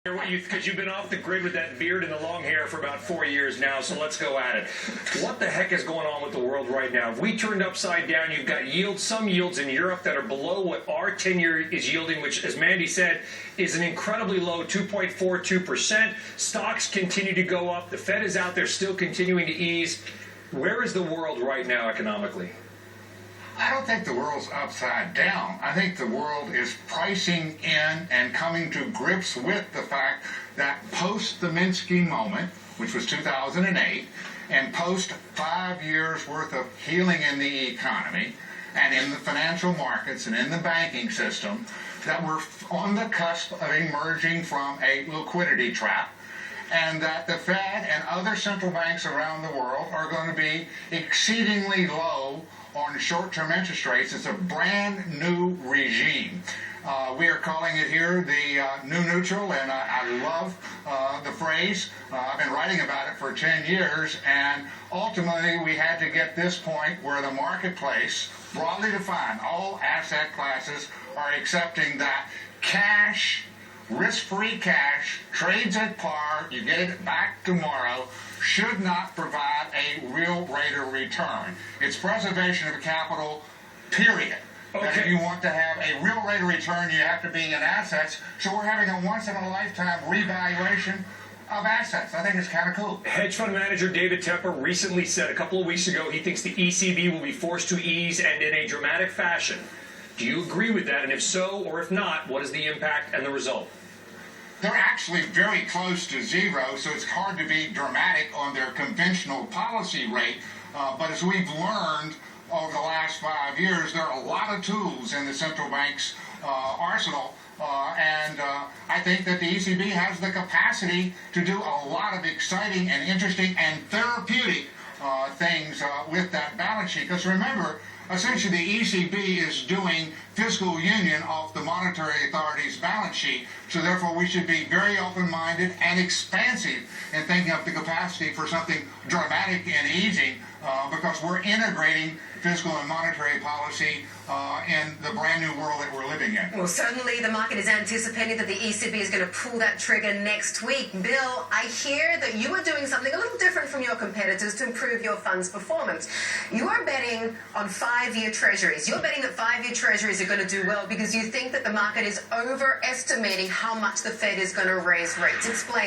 Because you've been off the grid with that beard and the long hair for about 4 years now, so let's go at it. What the heck is going on with the world right now? If we turned upside down, you've got some yields in Europe that are below what our 10-year is yielding, which, as Mandy said, is an incredibly low 2.42%. Stocks continue to go up. The Fed is out there still continuing to ease. Where is the world right now economically? I don't think the world's upside down. I think the world is pricing in and coming to grips with the fact that post the Minsky moment, which was 2008, and post 5 years worth of healing in the economy and in the financial markets and in the banking system, that we're on the cusp of emerging from a liquidity trap, and that the Fed and other central banks around the world are going to be exceedingly low on short-term interest rates. It's a brand new regime. We are calling it here the new neutral, and I love the phrase. I've been writing about it for 10 years, and ultimately we had to get this point where the marketplace, broadly defined, all asset classes are accepting that cash, risk-free cash, trades at par, you get it back tomorrow, should not provide a real rate of return. It's preservation of capital, period. Okay. That if you want to have a real rate of return, you have to be in assets. So we're having a once-in-a-lifetime revaluation of assets. I think it's kind of cool. Hedge fund manager David Tepper recently said a couple of weeks ago he thinks the ECB will be forced to ease, and in a dramatic fashion. Do you agree with that? And if so, or if not, what is the impact and the result? They're actually very close to zero, so it's hard to be dramatic on their conventional policy rate. But as we've learned over the last 5 years, there are a lot of tools in the central bank's arsenal. And I think that the ECB has the capacity to do a lot of exciting and interesting and therapeutic things with that balance sheet. Because remember, essentially the ECB is doing fiscal union off the monetary authority's balance sheet. So therefore we should be very open-minded and expansive in thinking of the capacity for something dramatic and easing, because we're integrating fiscal and monetary policy in the brand new world that we're living in. Well, certainly the market is anticipating that the ECB is going to pull that trigger next week. Bill, I hear that you are doing something a little different from your competitors to improve your fund's performance. You are betting on 5-year treasuries. You're betting that 5-year treasuries are going to do well because you think that the market is overestimating how much the Fed is going to raise rates. Explain.